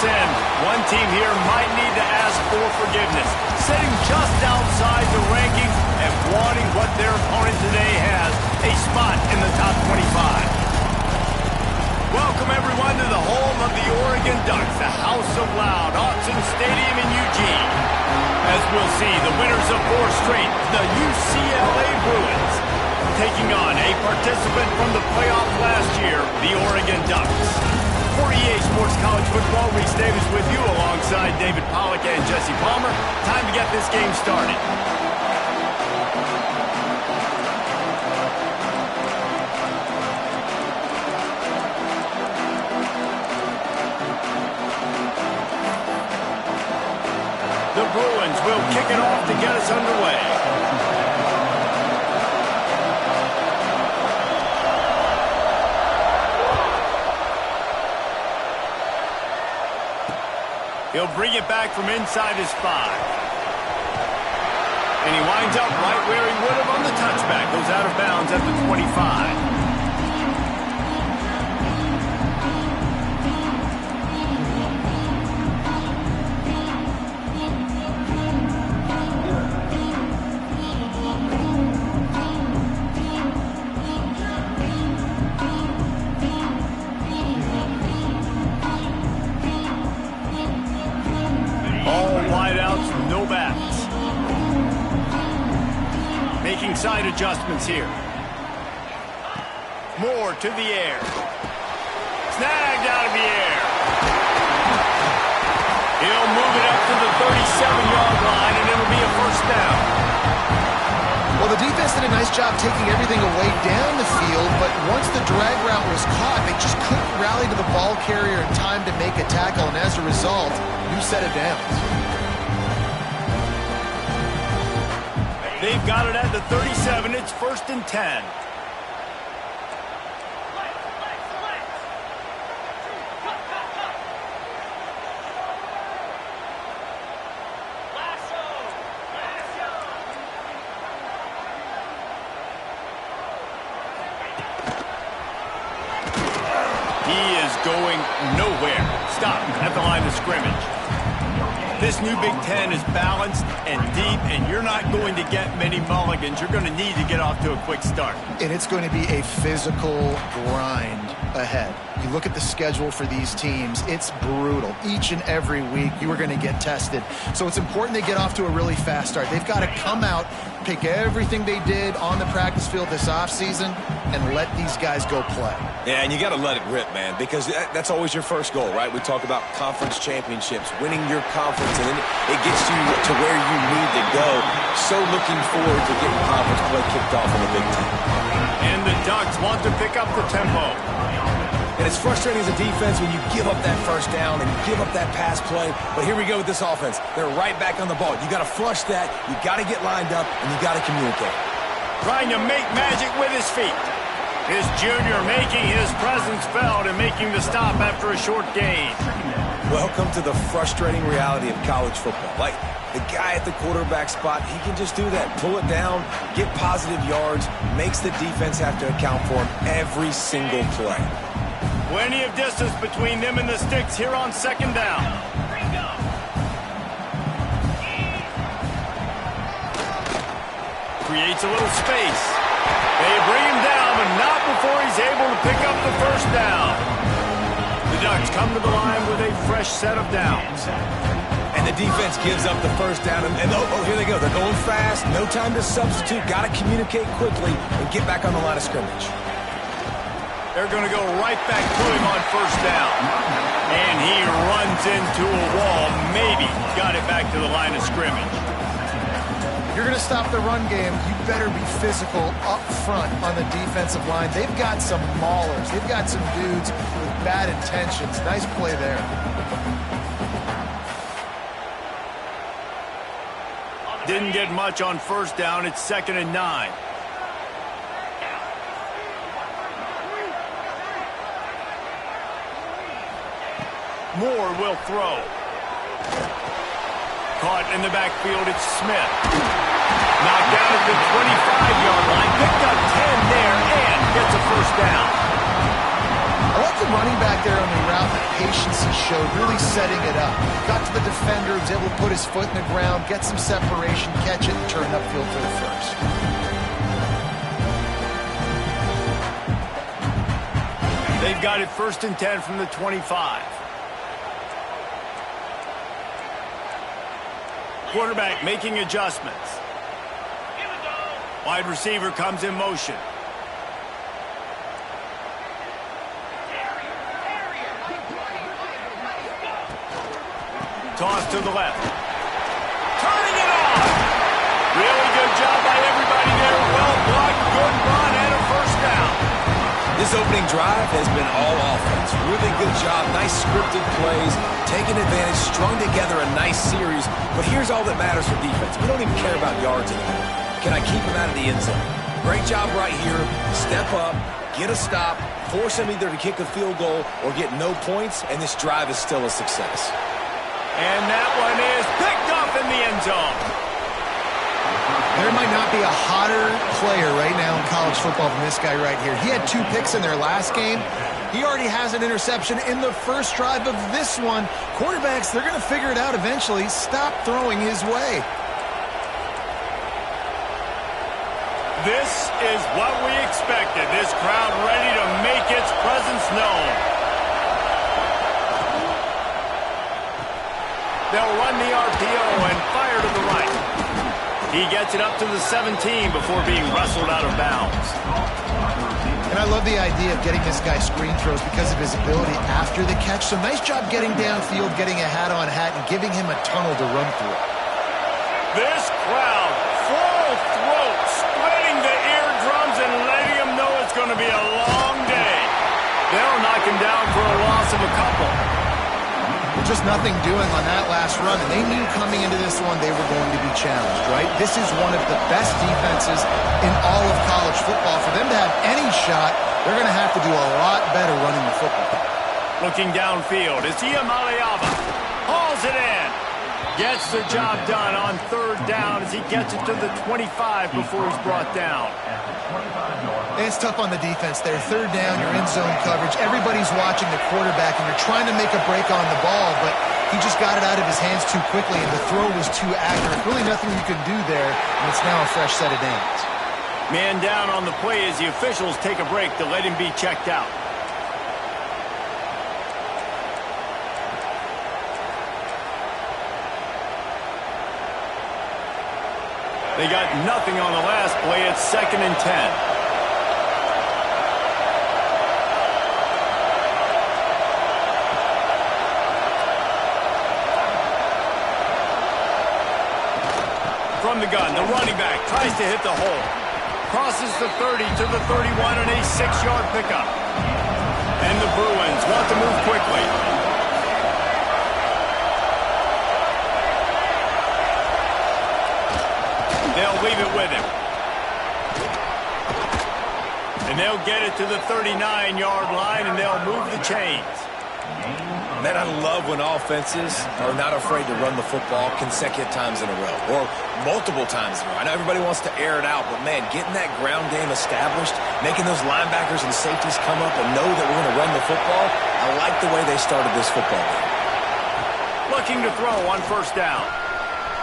Sin. One team here might need to ask for forgiveness, sitting just outside the rankings and wanting what their opponent today has, a spot in the top 25. Welcome everyone to the home of the Oregon Ducks, the House of Loud, Autzen Stadium in Eugene. As we'll see, the winners of 4 straight, the UCLA Bruins, taking on a participant from the playoff last year, the Oregon Ducks. For EA Sports College Football, Reese Davis with you alongside David Pollack and Jesse Palmer. Time to get this game started. The Bruins will kick it off to get us underway. He'll bring it back from inside his 5. And he winds up right where he would have on the touchback. Goes out of bounds at the 25. Making side adjustments here. Moore to the air. Snagged out of the air. He'll move it up to the 37-yard line, and it'll be a first down. Well, the defense did a nice job taking everything away down the field, but once the drag route was caught, they just couldn't rally to the ball carrier in time to make a tackle, and as a result, new set of downs. They've got it at the 37. It's 1st and 10. He is going nowhere. Stop at the line of scrimmage. This new Big Ten is balanced and deep, and you're not going to get many mulligans. You're going to need to get off to a quick start. And it's going to be a physical grind ahead. You look at the schedule for these teams, it's brutal. Each and every week, you are going to get tested. So it's important they get off to a really fast start. They've got to come out, pick everything they did on the practice field this offseason, and let these guys go play. Yeah, and you got to let it rip, man, because that's always your first goal, right? We talk about conference championships, winning your conference, and then it gets you to where you need to go. So looking forward to getting conference play kicked off in the Big Ten. And the Ducks want to pick up the tempo. And it's frustrating as a defense when you give up that first down and you give up that pass play. But here we go with this offense. They're right back on the ball. You got to flush that. You got to get lined up, and you got to communicate. Trying to make magic with his feet. His junior making his presence felt and making the stop after a short gain. Welcome to the frustrating reality of college football. Like, the guy at the quarterback spot, he can just do that. Pull it down, get positive yards, makes the defense have to account for him every single play. Plenty of distance between them and the sticks here on 2nd down. Creates a little space. They bring him down, but not before he's able to pick up the first down. The Ducks come to the line with a fresh set of downs. And the defense gives up the first down. And here they go. They're going fast. No time to substitute. Got to communicate quickly and get back on the line of scrimmage. They're going to go right back to him on first down. And he runs into a wall. Maybe got it back to the line of scrimmage. You're going to stop the run game, you better be physical up front on the defensive line. They've got some maulers. They've got some dudes with bad intentions. Nice play there. Didn't get much on first down. It's 2nd and 9. Moore will throw. Caught in the backfield, it's Smith. Knocked down at the 25-yard line. Picked up 10 there and gets a first down. I like the running back there on the route, the patience he showed, really setting it up. Got to the defender, was able to put his foot in the ground, get some separation, catch it, and turn upfield for the first. They've got it 1st and 10 from the 25. Quarterback making adjustments. Wide receiver comes in motion. Toss to the left. Turning it on. Really good job by everybody there. Well blocked, good run, and a first down. This opening drive has been all offense. Really good job. Nice scripted plays. Taking advantage. Strung together a nice series. But here's all that matters for defense. We don't even care about yards anymore. Can I keep him out of the end zone? Great job right here. Step up. Get a stop. Force him either to kick a field goal or get no points. And this drive is still a success. And that one is picked off in the end zone. There might not be a hotter player right now in college football than this guy right here. He had 2 picks in their last game. He already has an interception in the first drive of this one. Quarterbacks, they're going to figure it out eventually. Stop throwing his way. This is what we expected. This crowd ready to make its presence known. They'll run the RPO and fire to the right. He gets it up to the 17 before being wrestled out of bounds. And I love the idea of getting this guy screen throws because of his ability after the catch. So nice job getting downfield, getting a hat-on-hat, and giving him a tunnel to run through. This crowd, full throat, splitting the eardrums and letting him know it's going to be a long day. They'll knock him down for a loss of a couple. Just nothing doing on that last run, and they knew coming into this one they were going to be challenged, right? This is one of the best defenses in all of college football. For them to have any shot, they're going to have to do a lot better running the football. Looking downfield, it's Iamaleava. Hauls it in. Gets the job done on 3rd down as he gets it to the 25 before he's brought down. It's tough on the defense there. 3rd down, you're in zone coverage. Everybody's watching the quarterback, and you're trying to make a break on the ball, but he just got it out of his hands too quickly, and the throw was too accurate. Really nothing you can do there, and it's now a fresh set of downs. Man down on the play as the officials take a break to let him be checked out. They got nothing on the last play. It's 2nd and 10. From the gun, the running back tries to hit the hole. Crosses the 30 to the 31 on a 6-yard pickup. And the Bruins want to move quickly. They'll leave it with him. And they'll get it to the 39-yard line, and they'll move the chains. Man, I love when offenses are not afraid to run the football consecutive times in a row or multiple times in a row. I know everybody wants to air it out, but, man, getting that ground game established, making those linebackers and safeties come up and know that we're going to run the football, I like the way they started this football game. Looking to throw on 1st down.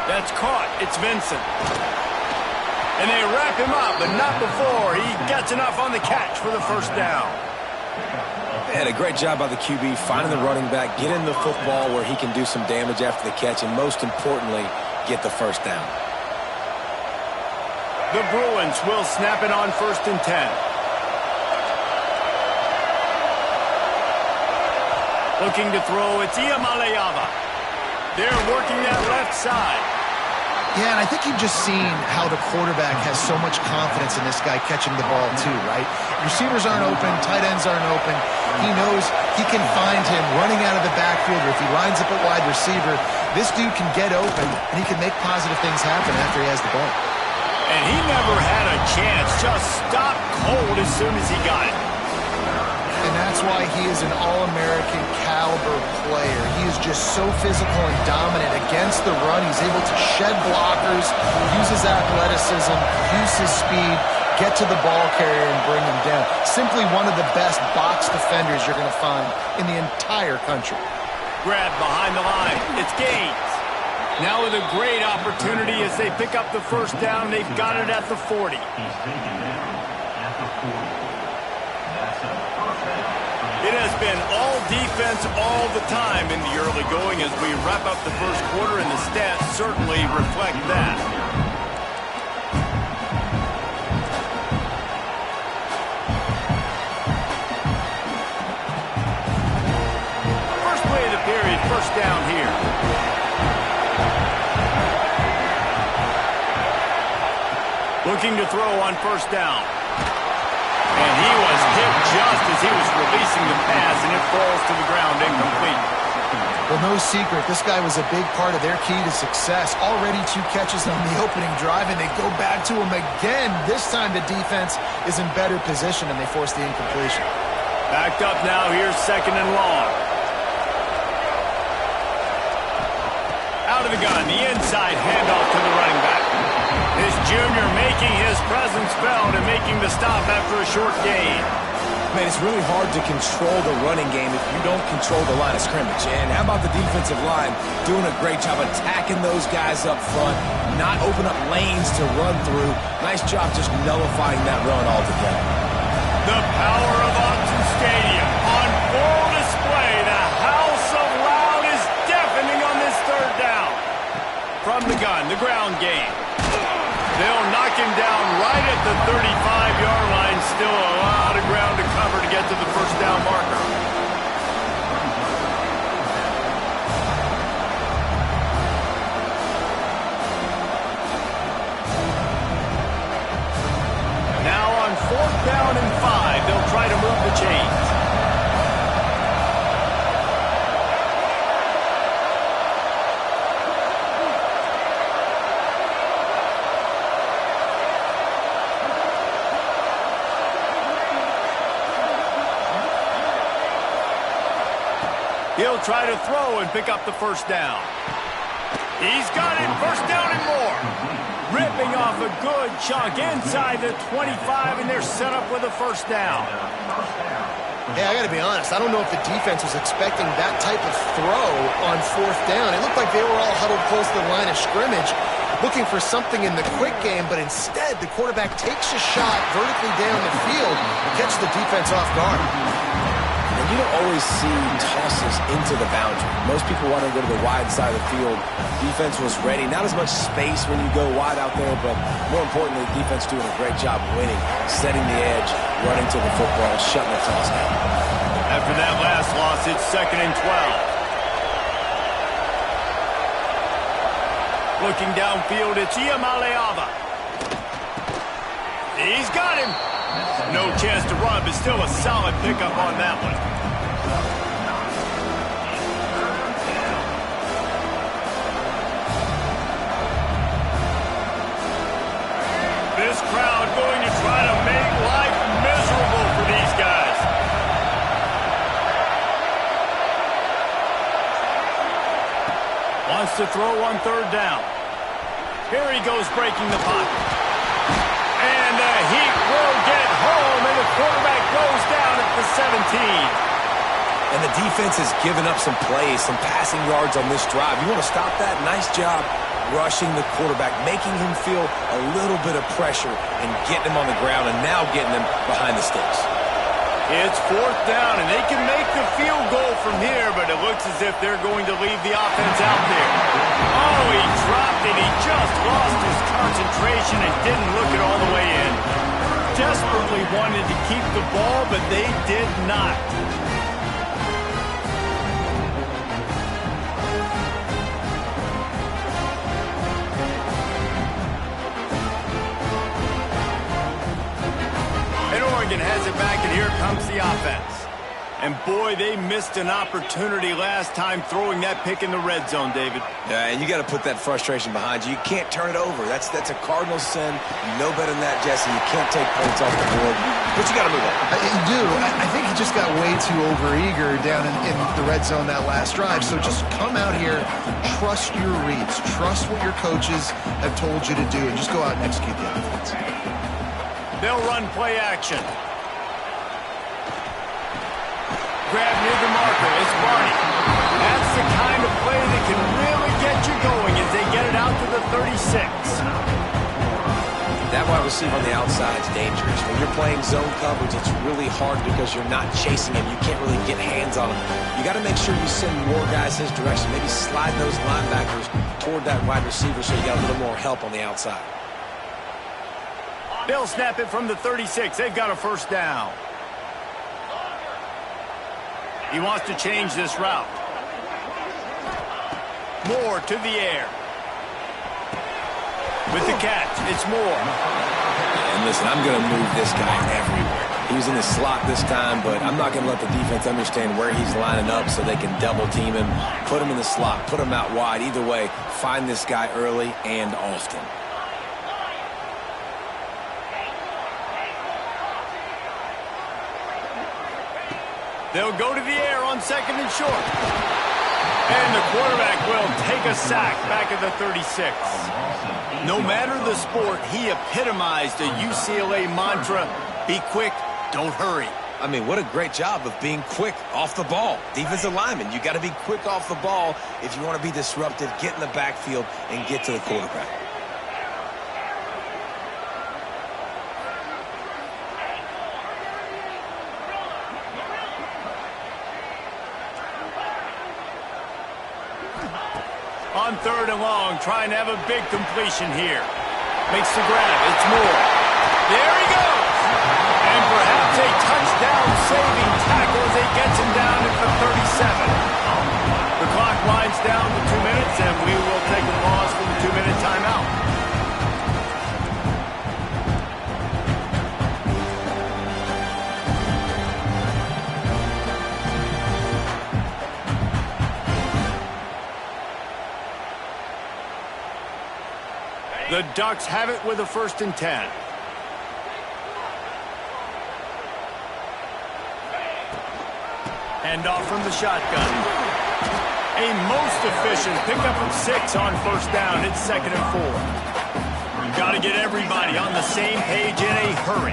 That's caught. It's Vincent. And they wrap him up, but not before he gets enough on the catch for the 1st down. And a great job by the QB finding the running back, getting the football where he can do some damage after the catch, and most importantly, get the first down. The Bruins will snap it on 1st and 10. Looking to throw, it's Iamaleava. They're working that left side. Yeah, and I think you've just seen how the quarterback has so much confidence in this guy catching the ball too, right? Receivers aren't open, tight ends aren't open. He knows he can find him running out of the backfield, or if he lines up at wide receiver, this dude can get open, and he can make positive things happen after he has the ball. And he never had a chance, just stopped cold as soon as he got it. And that's why he is an All-American caliber player. He is just so physical and dominant against the run. He's able to shed blockers, use his athleticism, use his speed, get to the ball carrier and bring him down. Simply one of the best box defenders you're going to find in the entire country. Grab behind the line. It's Gaines. Now with a great opportunity as they pick up the first down. They've got it at the 40. It has been all defense all the time in the early going as we wrap up the first quarter, and the stats certainly reflect that. First play of the period, first down here. Looking to throw on first down. And he was hit just as he was releasing the pass, and it falls to the ground incomplete. Well, no secret, this guy was a big part of their key to success. Already 2 catches on the opening drive, and they go back to him again. This time the defense is in better position, and they force the incompletion. Backed up now, here's 2nd and long. Out of the gun, the inside handoff to the running back. This junior making his presence felt and making the stop after a short gain. Man, it's really hard to control the running game if you don't control the line of scrimmage. And how about the defensive line doing a great job attacking those guys up front, not open up lanes to run through. Nice job just nullifying that run altogether. The power of Autzen Stadium on full display. The house of loud is deafening on this 3rd down. From the gun, the ground game. They'll knock him down right at the 35-yard line. Still a lot of ground to cover to get to the first down marker. Now on 4th down and 5, they'll try to move the chains. He'll try to throw and pick up the first down. He's got it, first down and more. Ripping off a good chunk inside the 25, and they're set up with a first down. Hey, I got to be honest. I don't know if the defense was expecting that type of throw on 4th down. It looked like they were all huddled close to the line of scrimmage, looking for something in the quick game, but instead the quarterback takes a shot vertically down the field and catches the defense off guard. And you don't always see tosses into the boundary. Most people want to go to the wide side of the field. Defense was ready. Not as much space when you go wide out there, but more importantly, defense doing a great job winning, setting the edge, running to the football, shutting the toss down. After that last loss, it's 2nd and 12. Looking downfield, it's Iamaleava. He's got him. No chance to run, but still a solid pickup on that one. This crowd going to try to make life miserable for these guys. Wants to throw on 3rd down. Here he goes breaking the pocket. And the Heat will get home, and the quarterback goes down at the 17. And the defense has given up some plays, some passing yards on this drive. You want to stop that? Nice job rushing the quarterback, making him feel a little bit of pressure and getting him on the ground, and now getting him behind the sticks. It's 4th down, and they can make the field goal from here, but it looks as if they're going to leave the offense out there. Oh, he dropped it. He just lost his concentration and didn't look it all the way in. Desperately wanted to keep the ball, but they did not. Has it back, and here comes the offense. And boy, they missed an opportunity last time throwing that pick in the red zone, David. Yeah, and you got to put that frustration behind you. You can't turn it over. That's a cardinal sin. No better than that, Jesse. You can't take points off the board, but you got to move on. You do. I think he just got way too overeager down in the red zone that last drive. So just come out here, trust your reads, trust what your coaches have told you to do, and just go out and execute the offense. They'll run play action. Grab near the marker. It's Barney. That's the kind of play that can really get you going as they get it out to the 36. That wide receiver on the outside is dangerous. When you're playing zone coverage, it's really hard because you're not chasing him. You can't really get hands on him. You got to make sure you send more guys his direction. Maybe slide those linebackers toward that wide receiver so you got a little more help on the outside. They'll snap it from the 36. They've got a 1st down. He wants to change this route. Moore to the air. With the catch, it's Moore. And listen, I'm going to move this guy everywhere. He was in the slot this time, but I'm not going to let the defense understand where he's lining up so they can double team him, put him in the slot, put him out wide. Either way, find this guy early and often. They'll go to the air on 2nd and short. And the quarterback will take a sack back at the 36. No matter the sport, he epitomized a UCLA mantra, be quick, don't hurry. I mean, what a great job of being quick off the ball. Defensive lineman, you got to be quick off the ball if you want to be disruptive, get in the backfield, and get to the quarterback. On 3rd and long, trying to have a big completion here. Makes the grab. It's Moore. There he goes. And perhaps a touchdown-saving tackle as he gets him down at the 37. The clock winds down to 2 minutes, and we will take a pause for the 2-minute timeout. The Ducks have it with a 1st and 10. Hand off from the shotgun. A most efficient pickup of 6 on 1st down. It's 2nd and 4. You've got to get everybody on the same page in a hurry.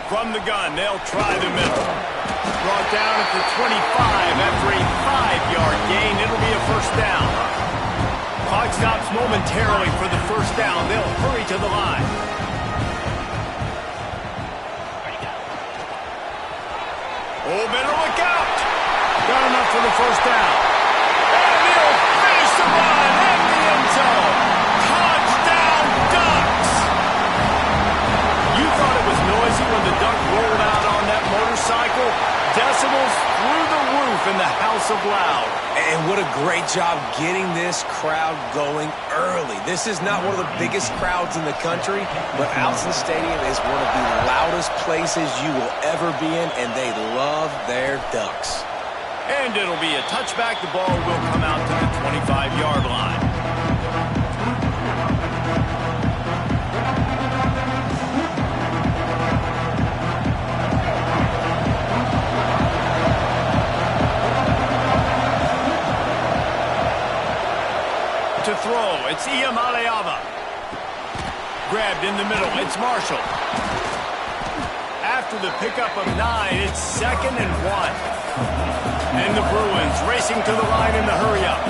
From the gun, they'll try the middle. Brought down at the 25 after a 5-yard gain. It'll be a 1st down. Clock stops momentarily for the 1st down. They'll hurry to the line. Oh, better look out. Got enough for the 1st down. And he'll finish the run in the end zone. Touchdown, Ducks. You thought it was noisy when the Duck rolled out on that motorcycle? Decibels through the roof in the House of Loud. And what a great job getting this crowd going early. This is not one of the biggest crowds in the country, but Alson Stadium is one of the loudest places you will ever be in, and they love their Ducks. And it'll be a touchback. The ball will come out to the 25-yard line. To throw, it's Iamaleava. Grabbed in the middle, it's Marshall. After the pickup of 9, it's 2nd and 1. And the Bruins racing to the line in the hurry-up.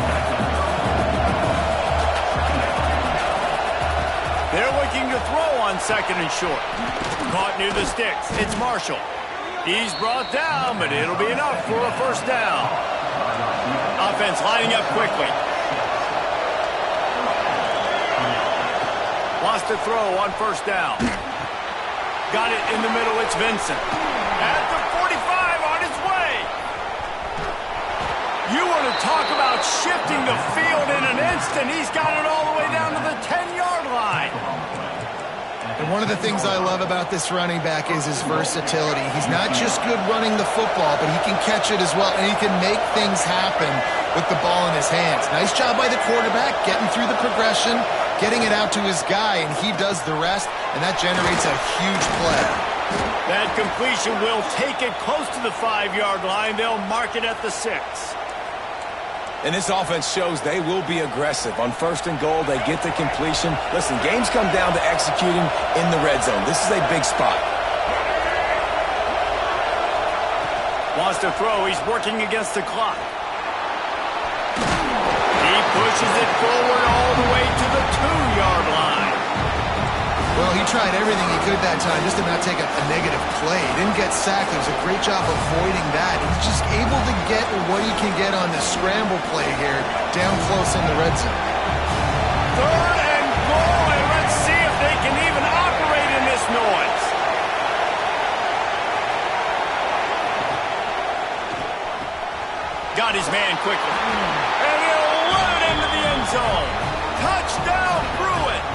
They're looking to throw on 2nd and short. Caught near the sticks. It's Marshall. He's brought down, but it'll be enough for a 1st down. Offense lining up quickly. Wants to throw on 1st down. Got it in the middle. It's Vincent. At the 45 on his way. You want to talk about shifting the field in an instant. He's got it all the way down to the 10-yard line. And one of the things I love about this running back is his versatility. He's not just good running the football, but he can catch it as well, and he can make things happen with the ball in his hands. Nice job by the quarterback, getting through the progression, getting it out to his guy, and he does the rest, and that generates a huge play. That completion will take it close to the 5-yard line. They'll mark it at the 6. And this offense shows they will be aggressive. On 1st and goal, they get the completion. Listen, games come down to executing in the red zone. This is a big spot. Wants to throw. He's working against the clock. He pushes it forward all the way to the 2-yard line. Well, he tried everything he could that time just to not take a negative play. He didn't get sacked. It was a great job avoiding that. He's just able to get what he can get on the scramble play here down close in the red zone. 3rd and goal, and let's see if they can even operate in this noise. Got his man quickly. And he'll run it into the end zone. Touchdown, Bruins.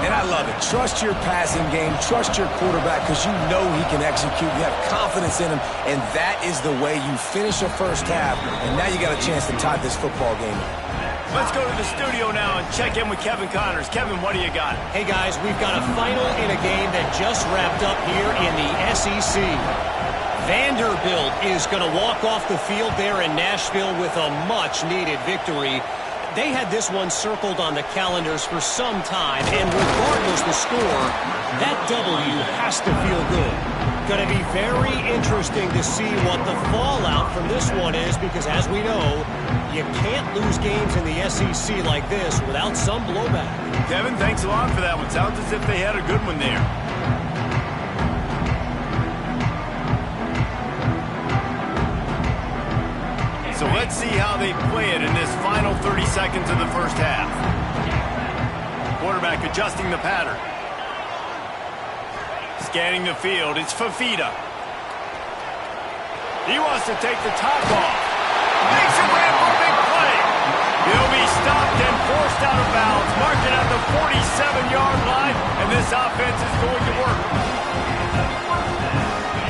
And I love it. Trust your passing game. Trust your quarterback because you know he can execute. You have confidence in him, and that is the way you finish a 1st half, and now you got a chance to tie this football game. Let's go to the studio now and check in with Kevin Connors. Kevin, what do you got? Hey, guys, we've got a final in a game that just wrapped up here in the SEC. Vanderbilt is going to walk off the field there in Nashville with a much-needed victory. They had this one circled on the calendars for some time, and regardless the score, that W has to feel good. Going to be very interesting to see what the fallout from this one is, because as we know, you can't lose games in the SEC like this without some blowback. Kevin, thanks a lot for that one. Sounds as if they had a good one there. So let's see how they play it in this final 30 seconds of the 1st half. Quarterback adjusting the pattern. Scanning the field, it's Fafita. He wants to take the top off. Makes it ran for a big play. He'll be stopped and forced out of bounds. Marked it at the 47-yard line, and this offense is going to work.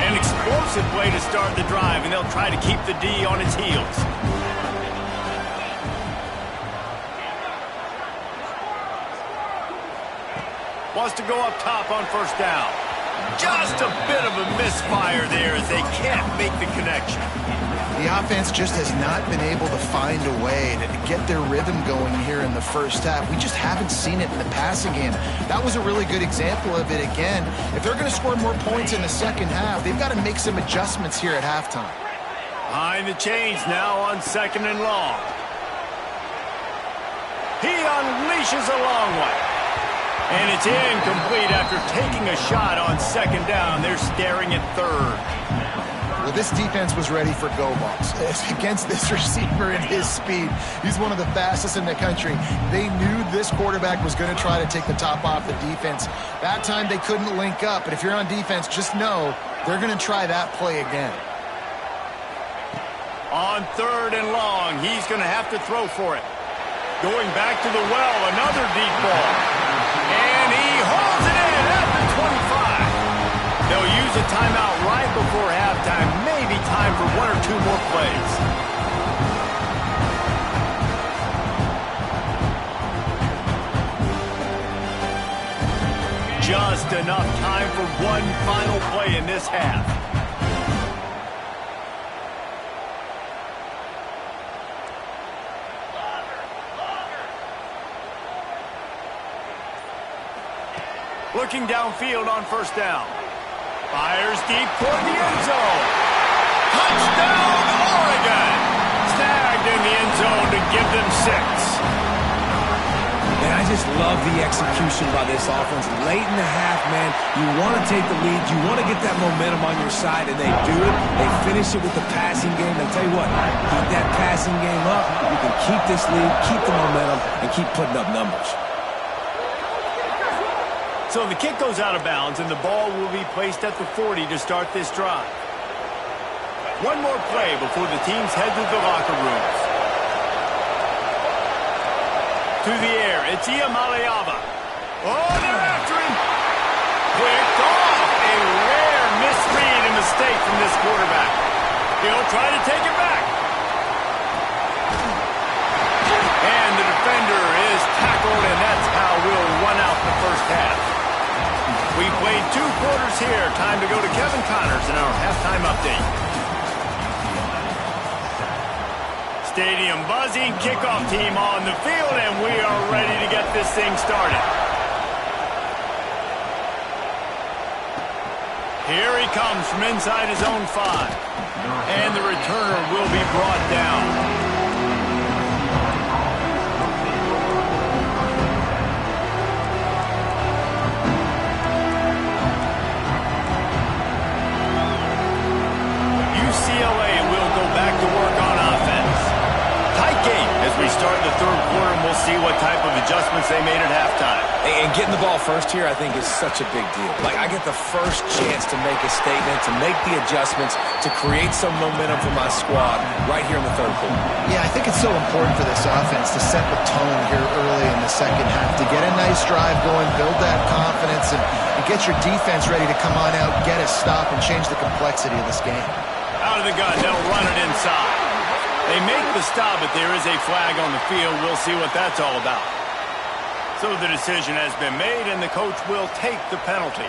An explosive play to start the drive, and they'll try to keep the D on its heels. Wants to go up top on 1st down. Just a bit of a misfire there as they can't make the connection. The offense just has not been able to find a way to get their rhythm going here in the 1st half. We just haven't seen it in the passing game. That was a really good example of it again. If they're going to score more points in the 2nd half, they've got to make some adjustments here at halftime. Behind the chains now on 2nd and long. He unleashes a long one. And it's incomplete after taking a shot on 2nd down. They're staring at 3rd. Well, this defense was ready for go balls. Against this receiver and his speed, he's one of the fastest in the country. They knew this quarterback was going to try to take the top off the defense. That time they couldn't link up, but if you're on defense, just know they're going to try that play again. On 3rd and long, he's going to have to throw for it. Going back to the well, another deep ball. And he holds it in at the 25. They'll use a timeout right before halftime. Maybe time for 1 or 2 more plays. Just enough time for one final play in this half. Looking downfield on 1st down. Fires deep toward the end zone. Touchdown, Oregon! Snagged in the end zone to give them 6. And I just love the execution by this offense. Late in the half, man, you want to take the lead. You want to get that momentum on your side, and they do it. They finish it with the passing game. I tell you what, keep that passing game up. You can keep this lead, keep the momentum, and keep putting up numbers. So the kick goes out of bounds, and the ball will be placed at the 40 to start this drive. One more play before the teams head to the locker rooms. To the air, it's Iamaleava. Oh, they're after him. Picked off. A rare misread and mistake from this quarterback. He'll try to take it back. And the defender is tackled, and that's how we'll run out the first half. We played 2 quarters here. Time to go to Kevin Connors in our halftime update. Stadium buzzing, kickoff team on the field, and we are ready to get this thing started. Here he comes from inside his own 5. And the returner will be brought down. UCLA will go back to work on offense. Tight game as we start the third quarter, and we'll see what type of adjustments they made at halftime. And getting the ball first here, I think, is such a big deal. Like, I get the first chance to make a statement, to make the adjustments, to create some momentum for my squad right here in the third quarter. Yeah, I think it's so important for this offense to set the tone here early in the second half, to get a nice drive going, build that confidence, and get your defense ready to come on out, get a stop, and change the complexity of this game. Out of the gun, they'll run it inside. They make the stop, but there is a flag on the field. We'll see what that's all about. So the decision has been made, and the coach will take the penalty.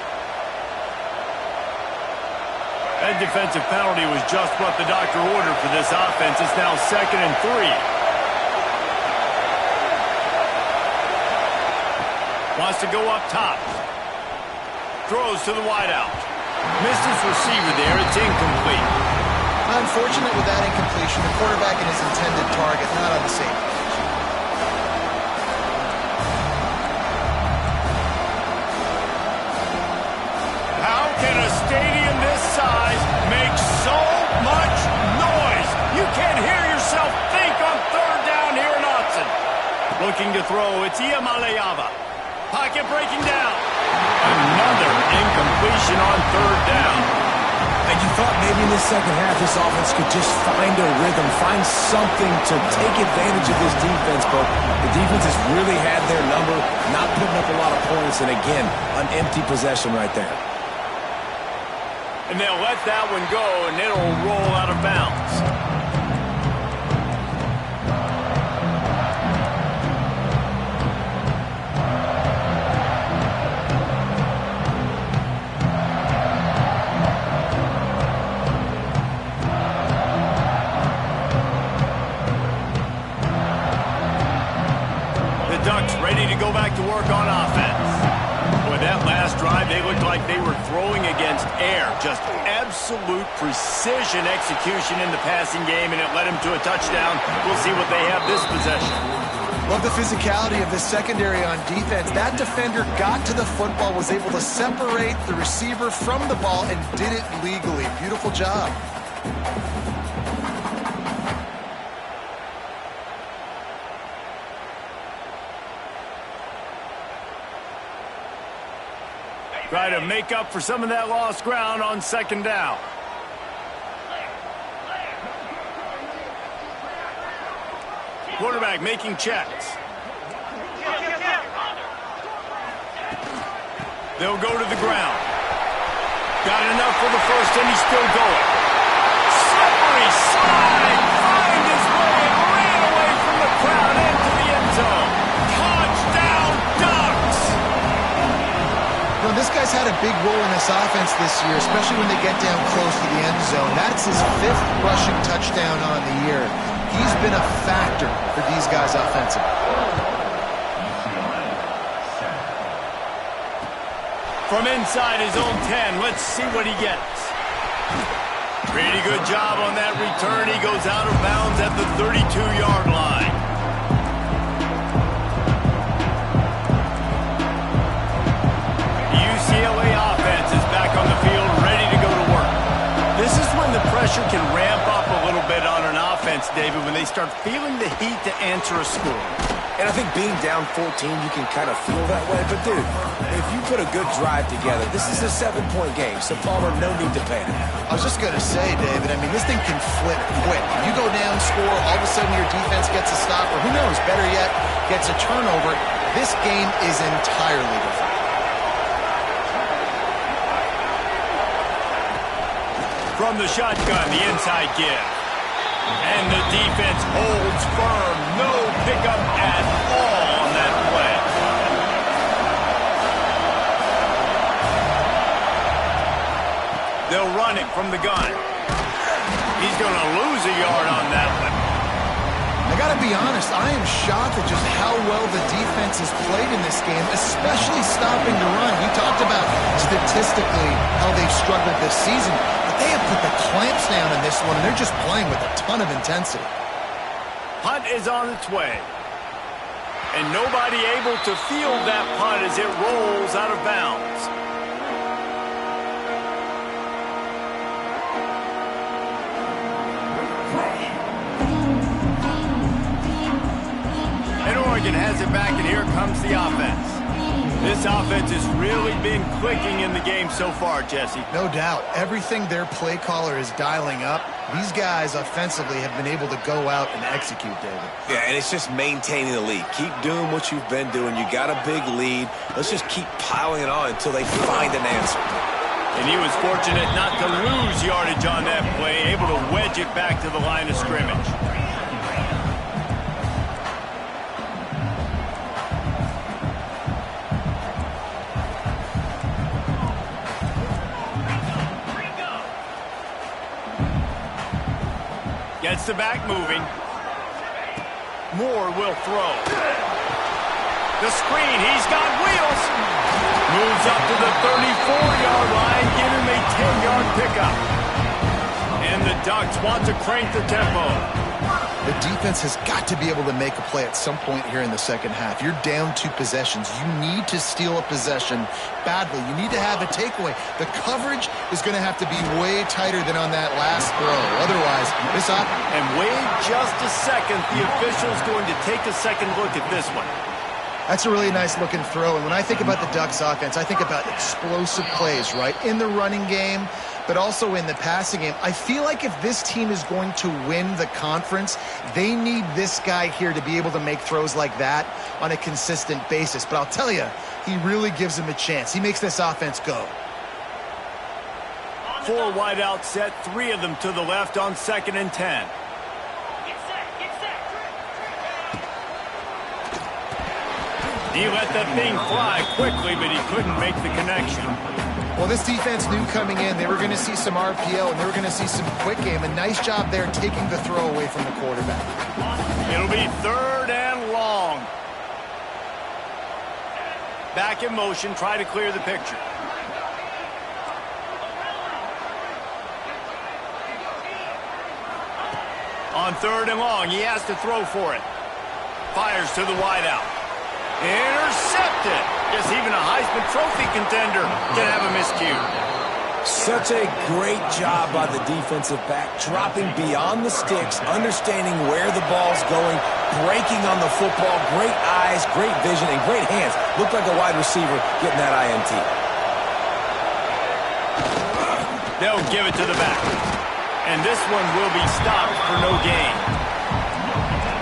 That defensive penalty was just what the doctor ordered for this offense. It's now 2nd and 3. Wants to go up top. Throws to the wideout. Missed his receiver there. It's incomplete. Unfortunate with that incompletion. The quarterback and his intended target not on the same page. How can a stadium this size make so much noise? You can't hear yourself think on 3rd down here in Austin. Looking to throw, it's Iamaleava. Pocket breaking down. Another incompletion on 3rd down. And you thought maybe in the second half this offense could just find a rhythm, find something to take advantage of this defense, but the defense has really had their number, not putting up a lot of points, and again, an empty possession right there. And they'll let that one go, and it'll roll out of bounds. Ducks ready to go back to work on offense. With that last drive, they looked like they were throwing against air. Just absolute precision execution in the passing game, and it led them to a touchdown. We'll see what they have this possession. Love the physicality of this secondary on defense. That defender got to the football, was able to separate the receiver from the ball, and did it legally. Beautiful job. Try to make up for some of that lost ground on 2nd down. Quarterback making checks. They'll go to the ground. Got enough for the first, and he's still going. Slippery slide. Find his way and ran away from the crowd into the end zone. Touchdown, Ducks! You know, this guy's had a big role in this offense this year, especially when they get down close to the end zone. That's his 5th rushing touchdown on the year. He's been a factor for these guys offensively. From inside his own 10, let's see what he gets. Pretty good job on that return. He goes out of bounds at the 32-yard line. David, when they start feeling the heat to answer a score. And I think being down 14, you can kind of feel that way. But, dude, if you put a good drive together, this is a 7-point game. So, Palmer, no need to panic. I was just going to say, David, I mean, this thing can flip quick. You go down, score, all of a sudden your defense gets a stop, or who knows, better yet, gets a turnover. This game is entirely different. From the shotgun, the inside give. And the defense holds firm. No pickup at all on that play. They'll run it from the gun. He's going to lose a yard on that one. I got to be honest, I am shocked at just how well the defense has played in this game, especially stopping the run. You talked about statistically how they've struggled this season. They have put the clamps down in this one, and they're just playing with a ton of intensity. Punt is on its way. And nobody able to field that punt as it rolls out of bounds. And Oregon has it back, and here comes the offense. This offense has really been clicking in the game so far, Jesse. No doubt. Everything their play caller is dialing up, these guys offensively have been able to go out and execute, David. Yeah, and it's just maintaining the lead. Keep doing what you've been doing. You got a big lead. Let's just keep piling it on until they find an answer. And he was fortunate not to lose yardage on that play, able to wedge it back to the line of scrimmage. Gets the back moving. Moore will throw. The screen, he's got wheels. Moves up to the 34-yard line, give him a 10-yard pickup. And the Ducks want to crank the tempo. The defense has got to be able to make a play at some point here in the second half. You're down 2 possessions. You need to steal a possession badly. You need to have a takeaway. The coverage is going to have to be way tighter than on that last throw. Otherwise, this up. And wait just a second. The official's going to take a second look at this one. That's a really nice looking throw. And when I think about the Ducks offense, I think about explosive plays, right? In the running game, but also in the passing game. I feel like if this team is going to win the conference, they need this guy here to be able to make throws like that on a consistent basis. But I'll tell you, he really gives them a chance. He makes this offense go. 4 wide out set, 3 of them to the left on 2nd and 10. He let that thing fly quickly, but he couldn't make the connection. Well, this defense knew coming in they were going to see some RPO and they were going to see some quick game. A nice job there taking the throw away from the quarterback. It'll be 3rd and long. Back in motion, try to clear the picture. On 3rd and long, he has to throw for it. Fires to the wideout. Intercepted. Guess even a Heisman Trophy contender can have a miscue. Such a great job by the defensive back, dropping beyond the sticks, understanding where the ball's going, breaking on the football. Great eyes, great vision, and great hands. Looked like a wide receiver getting that INT. They'll give it to the back. And this one will be stopped for no gain.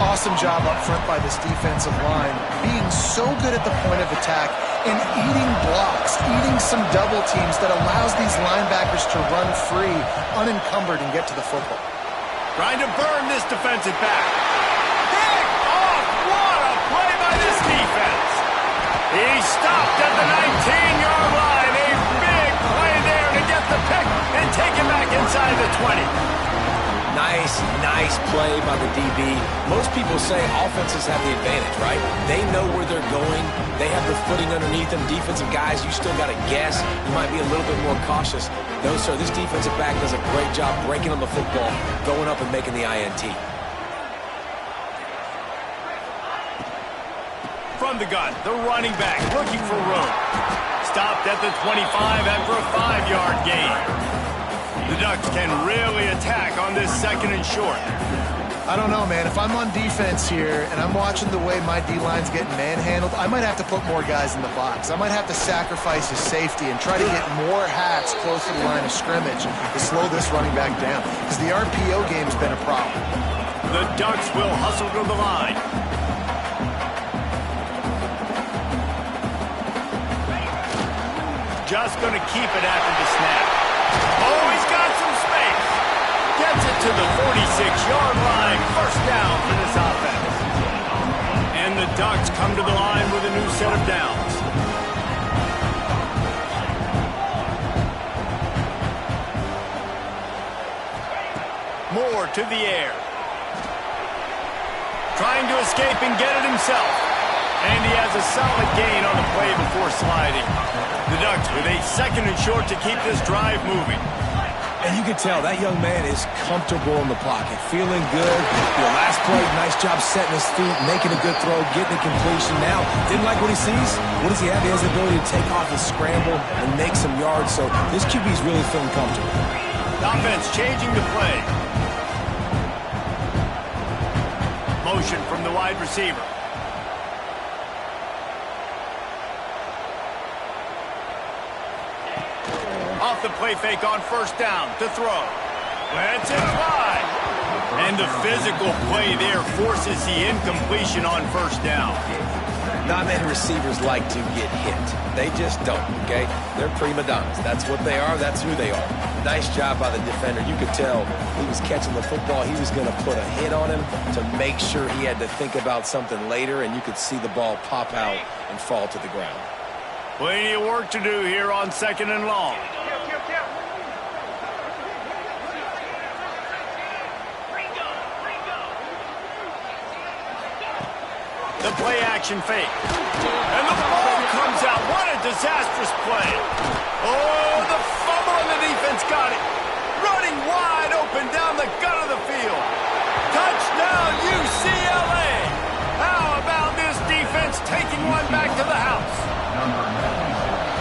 Awesome job up front by this defensive line, being so good at the point of attack and eating blocks, eating some double teams that allows these linebackers to run free, unencumbered, and get to the football. Trying to burn this defensive back. Pick off! What a play by this defense. He stopped at the 19-yard line. A big play there to get the pick and take it back inside the 20. Nice play by the DB. Most people say offenses have the advantage, right? They know where they're going. They have the footing underneath them. Defensive guys, you still got to guess. You might be a little bit more cautious. No, sir, this defensive back does a great job breaking on the football, going up and making the INT. From the gun, the running back looking for room. Stopped at the 25 after a 5-yard gain. The Ducks can really attack on this 2nd and short. I don't know, man. If I'm on defense here and I'm watching the way my D-line's getting manhandled, I might have to put more guys in the box. I might have to sacrifice his safety and try to get more hacks close to the line of scrimmage to slow this running back down, because the RPO game's been a problem. The Ducks will hustle to the line. Just going to keep it after the snap. Oh, he's got some space. Gets it to the 46-yard line. First down for this offense. And the Ducks come to the line with a new set of downs. Moore to the air. Trying to escape and get it himself. And he has a solid gain on the play before sliding. The Ducks with a second and short to keep this drive moving. And you can tell that young man is comfortable in the pocket, feeling good. Last play, nice job setting his feet, making a good throw, getting a completion. Now, didn't like what he sees. What does he have? He has the ability to take off his scramble and make some yards. So this QB's really feeling comfortable. Offense changing the play. Motion from the wide receiver. Off the play fake on first down to throw. Let's it fly. And the physical play there forces the incompletion on first down. Not many receivers like to get hit. They just don't, okay? They're prima donnas. That's what they are. That's who they are. Nice job by the defender. You could tell he was catching the football. He was going to put a hit on him to make sure he had to think about something later, and you could see the ball pop out and fall to the ground. Plenty of work to do here on second and long. The play action fake. And the ball comes out. What a disastrous play. Oh, the fumble and the defense got it. Running wide open down the gut of the field. Touchdown, UCLA. How about this defense taking one back to the house?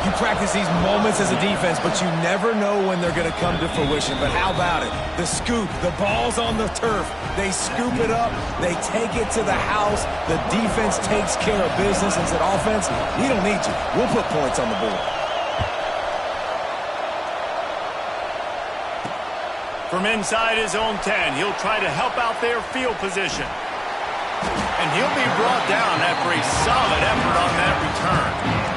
You practice these moments as a defense, but you never know when they're going to come to fruition. But how about it? The scoop, the ball's on the turf. They scoop it up. They take it to the house. The defense takes care of business and said, offense, we don't need you. We'll put points on the board. From inside his own 10, he'll try to help out their field position. And he'll be brought down after a solid effort on that return.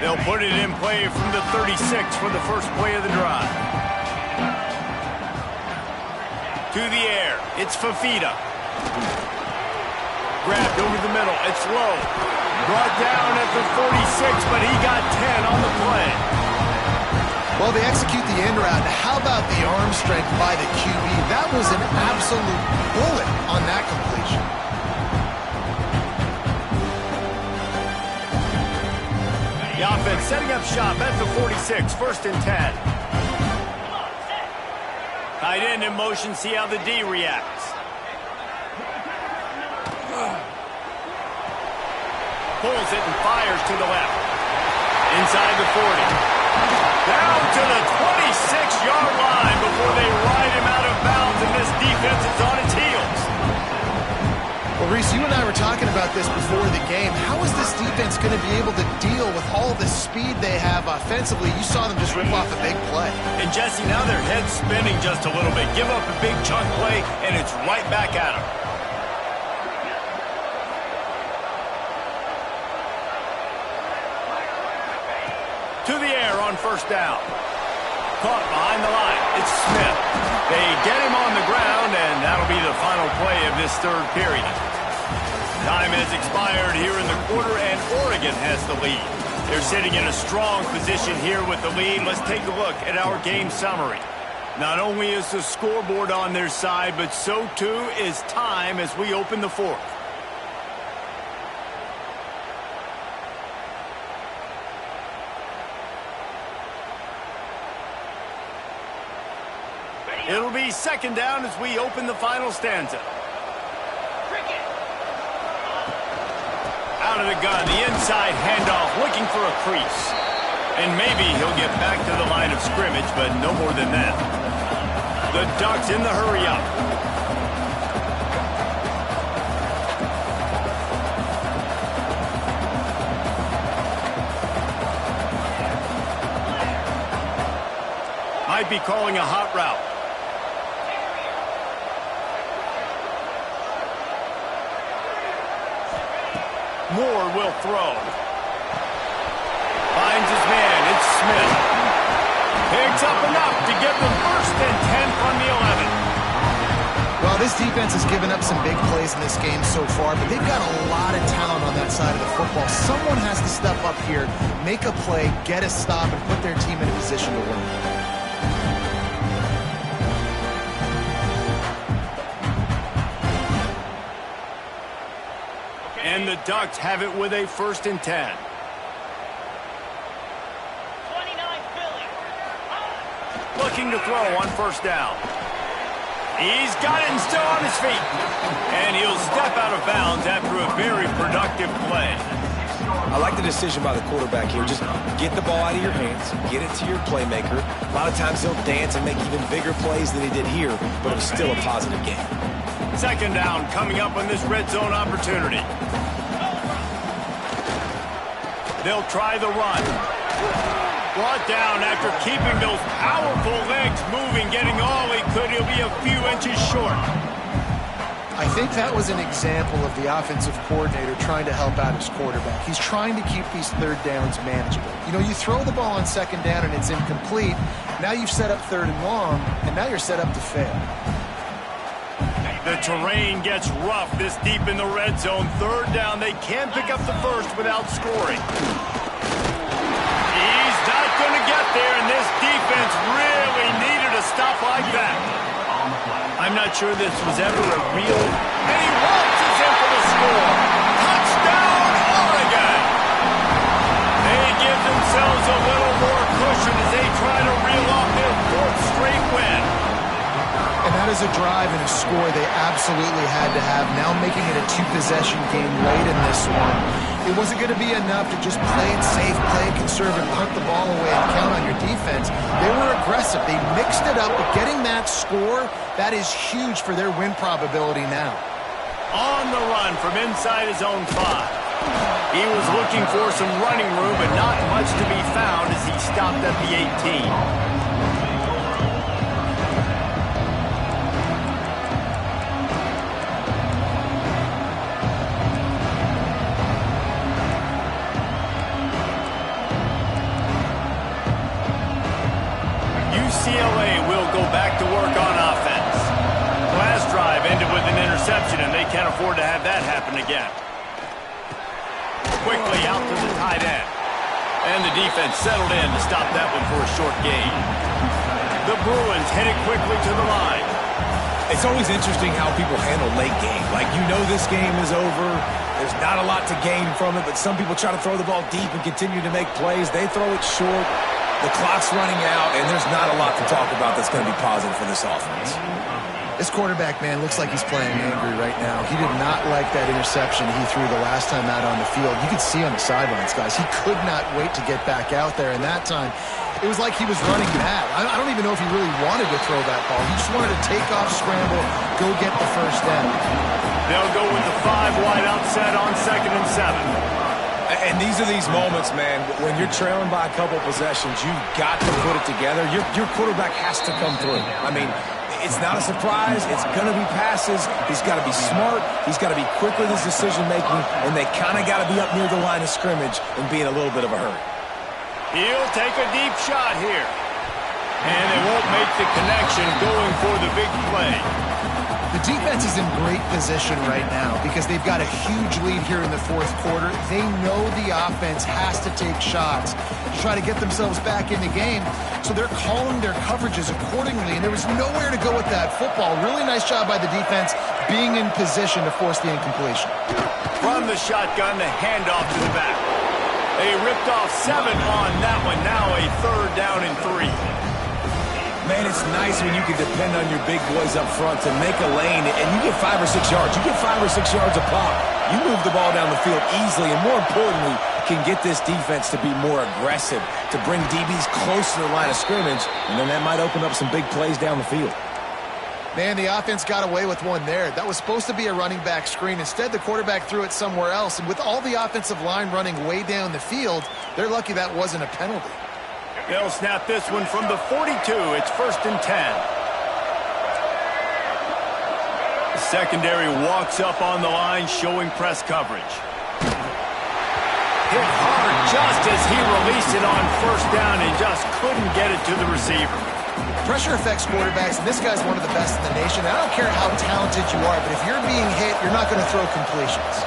They'll put it in play from the 36 for the first play of the drive. To the air, it's Fafita. Grabbed over the middle, it's low. Brought down at the 46, but he got 10 on the play. Well, they execute the end route. How about the arm strength by the QB? That was an absolute bullet on that completion. The offense setting up shop at the 46, first and 10. Tight end in motion, see how the D reacts. Pulls it and fires to the left. Inside the 40. Down to the 26-yard line before they ride him out of bounds, and this defense is on its heels. Well, Reese, you and I were talking about this before the game. How is this defense going to be able to deal with all the speed they have offensively? You saw them just rip off a big play. And, Jesse, now their head's spinning just a little bit. Give up a big chunk play, and it's right back at them. To the air on first down. Caught behind the line. It's Smith. They get him on the ground, and that'll be the final play of this third period. Time has expired here in the quarter, and Oregon has the lead. They're sitting in a strong position here with the lead. Let's take a look at our game summary. Not only is the scoreboard on their side, but so too is time as we open the fourth. It'll be second down as we open the final stanza. Out of the gun, the inside handoff, looking for a crease. And maybe he'll get back to the line of scrimmage, but no more than that. The Ducks in the hurry up. Might be calling a hot route. Moore will throw. Finds his man. It's Smith. Picks up enough to get the first and 10 from the 11. Well, this defense has given up some big plays in this game so far, but they've got a lot of talent on that side of the football. Someone has to step up here, make a play, get a stop, and put their team in a position to win. And the Ducks have it with a first and 10. 29 Philly. Looking to throw on first down. He's got it and still on his feet. And he'll step out of bounds after a very productive play. I like the decision by the quarterback here. Just get the ball out of your hands, get it to your playmaker. A lot of times he'll dance and make even bigger plays than he did here, but it was still a positive game. Second down coming up on this red zone opportunity. They'll try the run. Brought down after keeping those powerful legs moving, getting all he could. He'll be a few inches short. I think that was an example of the offensive coordinator trying to help out his quarterback. He's trying to keep these third downs manageable. You know, you throw the ball on second down and it's incomplete. Now you've set up third and long, and now you're set up to fail. The terrain gets rough this deep in the red zone. Third down, they can't pick up the first without scoring. He's not going to get there, and this defense really needed a stop like that. I'm not sure this was ever a real... And he waltzes in for the score. Touchdown, Oregon! They give themselves a little more cushion as they try to reel off their fourth straight win. And that is a drive and a score they absolutely had to have. Now making it a two-possession game late in this one. It wasn't going to be enough to just play it safe, play it conservative, punt the ball away and count on your defense. They were aggressive. They mixed it up, but getting that score, that is huge for their win probability now. On the run from inside his own 5. He was looking for some running room, but not much to be found as he stopped at the 18. UCLA will go back to work on offense. Last drive ended with an interception, and they can't afford to have that happen again. Quickly out to the tight end. And the defense settled in to stop that one for a short gain. The Bruins headed quickly to the line. It's always interesting how people handle late game. Like, you know this game is over. There's not a lot to gain from it, but some people try to throw the ball deep and continue to make plays. They throw it short. The clock's running out, and there's not a lot to talk about that's going to be positive for this offense. This quarterback, man, looks like he's playing angry right now. He did not like that interception he threw the last time out on the field. You could see on the sidelines, guys. He could not wait to get back out there, and that time it was like he was running mad. I don't even know if he really wanted to throw that ball. He just wanted to take off, scramble, go get the first down. They'll go with the 5 wide out set on 2nd and 7. And these are these moments, man, when you're trailing by a couple possessions, you've got to put it together. Your quarterback has to come through. I mean, it's not a surprise. It's going to be passes. He's got to be smart. He's got to be quick with his decision-making, and they kind of got to be up near the line of scrimmage and be in a little bit of a hurry. He'll take a deep shot here. And they won't make the connection going for the big play. The defense is in great position right now because they've got a huge lead here in the fourth quarter. They know the offense has to take shots to try to get themselves back in the game. So they're calling their coverages accordingly, and there was nowhere to go with that football. Really nice job by the defense being in position to force the incompletion. From the shotgun, the handoff to the back. They ripped off 7 on that one. Now a 3rd down and 3. Man, it's nice when you can depend on your big boys up front to make a lane, and you get 5 or 6 yards. You get 5 or 6 yards a pop. You move the ball down the field easily, and more importantly, can get this defense to be more aggressive, to bring DBs close to the line of scrimmage, and then that might open up some big plays down the field. Man, the offense got away with one there. That was supposed to be a running back screen. Instead, the quarterback threw it somewhere else, and with all the offensive line running way down the field, they're lucky that wasn't a penalty. They'll snap this one from the 42. It's 1st and 10. The secondary walks up on the line, showing press coverage. Hit hard just as he released it on 1st down and just couldn't get it to the receiver. Pressure affects quarterbacks, and this guy's one of the best in the nation. I don't care how talented you are, but if you're being hit, you're not going to throw completions.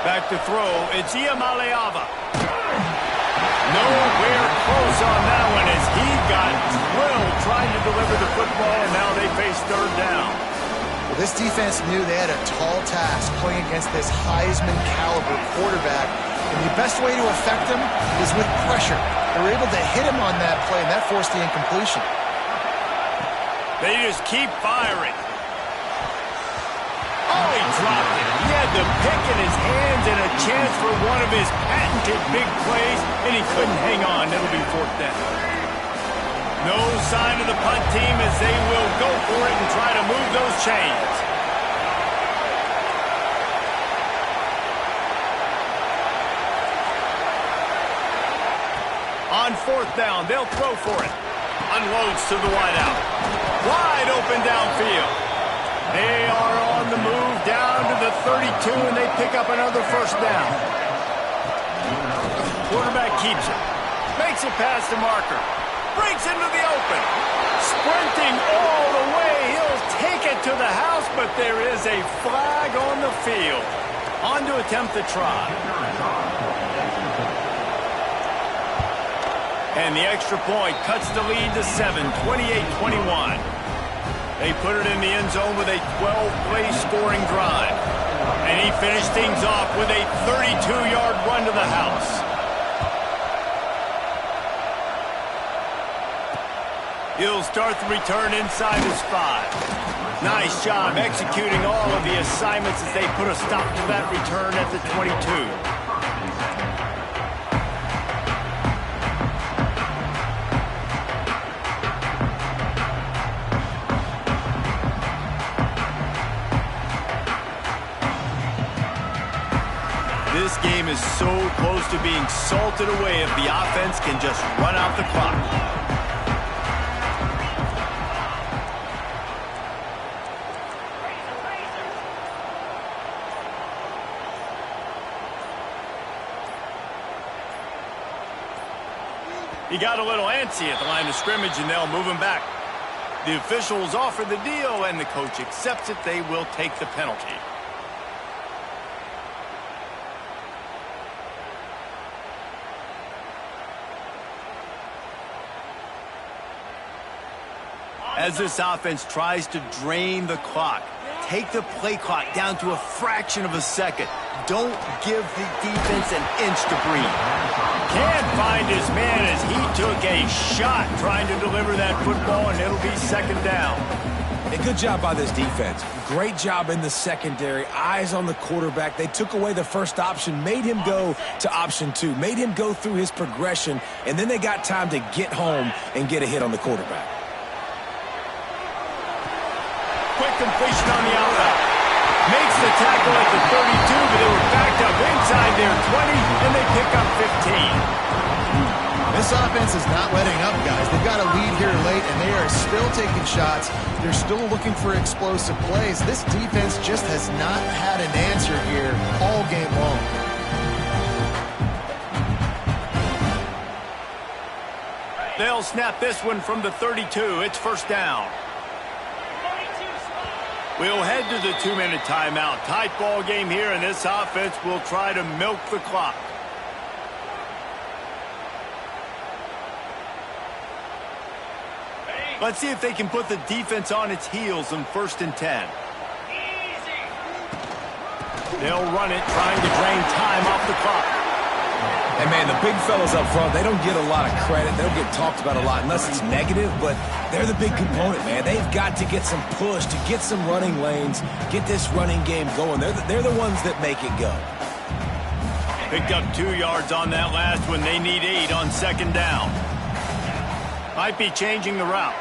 Back to throw, it's Iamaleava. Nowhere close on that one as he got drilled trying to deliver the football, and now they face 3rd down. Well, this defense knew they had a tall task playing against this Heisman-caliber quarterback, and the best way to affect him is with pressure. They were able to hit him on that play, and that forced the incompletion. They just keep firing. Oh, he dropped it. He had the pick in his hands and a chance for one of his patented big plays, and he couldn't hang on. It'll be 4th down. No sign of the punt team as they will go for it and try to move those chains. On 4th down, they'll throw for it. Unloads to the wideout. Wide open downfield. They are on the move down to the 32, and they pick up another 1st down. Quarterback keeps it. Makes it past the marker. Breaks into the open. Sprinting all the way. He'll take it to the house, but there is a flag on the field. On to attempt the try. And the extra point cuts the lead to 7, 28-21. They put it in the end zone with a 12-play scoring drive. And he finished things off with a 32-yard run to the house. He'll start the return inside his 5. Nice job executing all of the assignments as they put a stop to that return at the 22. This game is so close to being salted away if the offense can just run out the clock. He got a little antsy at the line of scrimmage, and they'll move him back. The officials offer the deal, and the coach accepts it. They will take the penalty. As this offense tries to drain the clock, take the play clock down to a fraction of a second. Don't give the defense an inch to breathe. Can't find his man as he took a shot trying to deliver that football, and it'll be 2nd down. A good job by this defense. Great job in the secondary. Eyes on the quarterback. They took away the first option, made him go to option 2, made him go through his progression, and then they got time to get home and get a hit on the quarterback. Quick completion on the outside. Makes the tackle at the 32, but they were backed up inside their 20, and they pick up 15. This offense is not letting up, guys. They've got a lead here late, and they are still taking shots. They're still looking for explosive plays. This defense just has not had an answer here all game long. They'll snap this one from the 32. It's 1st down. We'll head to the 2-minute timeout. Tight ball game here, and this offense will try to milk the clock. Let's see if they can put the defense on its heels on 1st and 10. They'll run it, trying to drain time off the clock. And, man, the big fellas up front, they don't get a lot of credit. They don't get talked about a lot unless it's negative, but they're the big component, man. They've got to get some push, to get some running lanes, get this running game going. They're the ones that make it go. Picked up 2 yards on that last one. They need 8 on second down. Might be changing the route.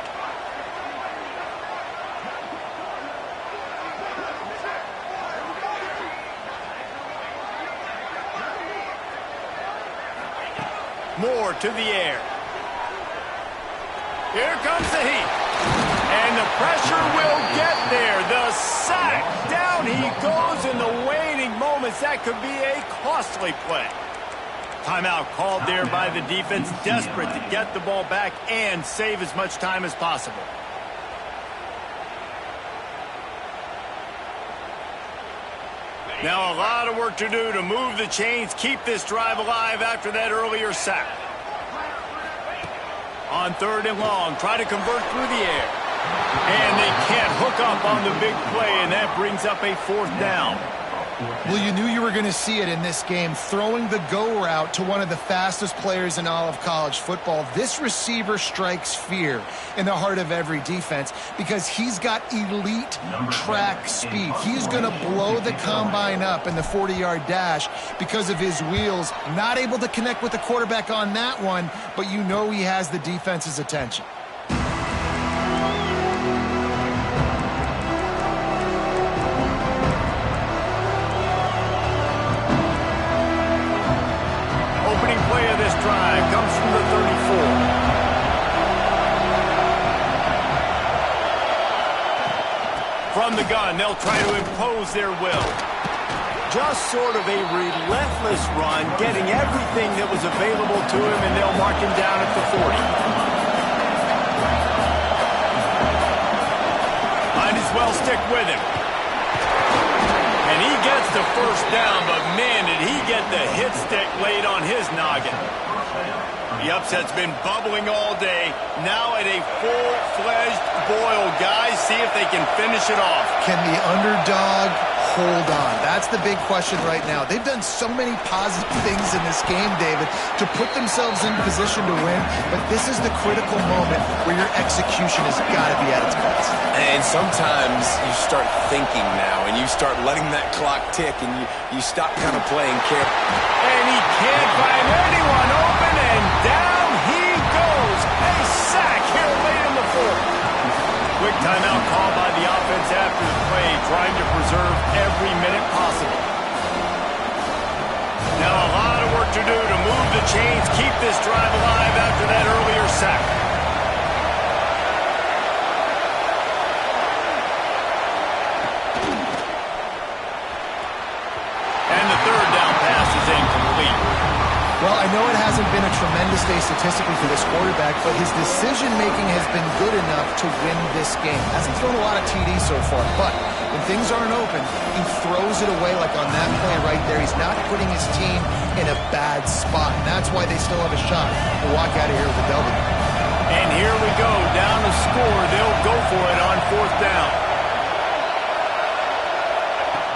Moore to the air. Here comes the heat. And the pressure will get there. The sack. Down he goes in the waning moments. That could be a costly play. Timeout called there by the defense. Desperate to get the ball back and save as much time as possible. Now a lot of work to do to move the chains, keep this drive alive after that earlier sack. On 3rd and long, try to convert through the air. And they can't hook up on the big play, and that brings up a 4th down. Well, you knew you were going to see it in this game, throwing the go route to one of the fastest players in all of college football. This receiver strikes fear in the heart of every defense because he's got elite track speed. He's going to blow the combine up in the 40-yard dash because of his wheels. Not able to connect with the quarterback on that one, but you know he has the defense's attention. Drive comes from the 34. From the gun, they'll try to impose their will. Just sort of a relentless run, getting everything that was available to him, and they'll mark him down at the 40. Might as well stick with him. And he gets the 1st down, but man, did he get the hit stick laid on his noggin. The upset's been bubbling all day. Now at a full-fledged boil. Guys, see if they can finish it off. Can the underdog hold on? That's the big question right now. They've done so many positive things in this game, David, to put themselves in position to win, but this is the critical moment where your execution has got to be at its best. And sometimes you start thinking now, and you start letting that clock tick, and you stop kind of playing careful. And he can't find anyone open, and down he goes. A sack here late in the 4th. Quick timeout call by the offense after the play, trying to preserve every minute possible. Now a lot of work to do to move the chains, keep this drive alive after that earlier sack. And the 3rd down pass is incomplete. Well, I know it hasn't been a tremendous day statistically for this quarterback, but his decision-making has been good enough to win this game. Hasn't thrown a lot of TDs so far, but when things aren't open, he throws it away like on that play right there. He's not putting his team in a bad spot, and that's why they still have a shot to walk out of here with a W. And here we go, down to score. They'll go for it on 4th down.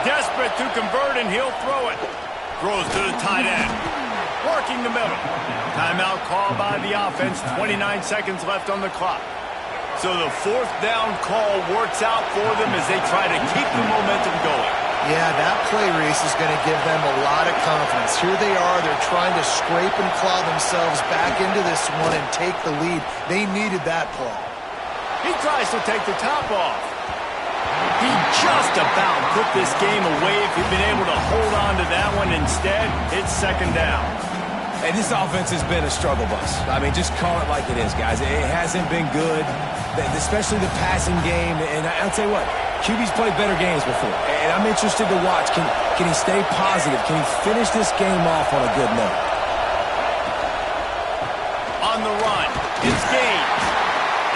Desperate to convert, and he'll throw it. Throws to the tight end. Working the middle. Timeout call by the offense. 29 seconds left on the clock. So the 4th down call works out for them as they try to keep the momentum going. Yeah, that play, Reese, is going to give them a lot of confidence. Here they are. They're trying to scrape and claw themselves back into this one and take the lead. They needed that play. He tries to take the top off. He just about put this game away if he'd been able to hold on to that one. Instead, it's 2nd down. And this offense has been a struggle bus. I mean, just call it like it is, guys. It hasn't been good, especially the passing game. And I'll tell you what, QB's played better games before. And I'm interested to watch. Can he stay positive? Can he finish this game off on a good note? On the run, it's Gaines.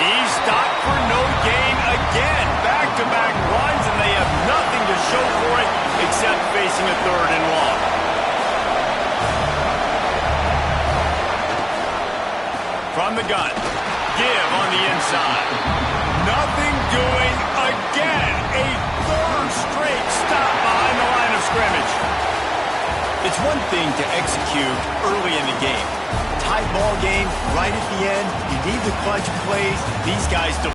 He's stopped for no gain again. Back-to-back runs, and they have nothing to show for it except facing a 3rd and long. From the gun, give on the inside. Nothing doing again. A 3rd straight stop behind the line of scrimmage. It's one thing to execute early in the game. Tight ball game right at the end. You need the clutch plays. These guys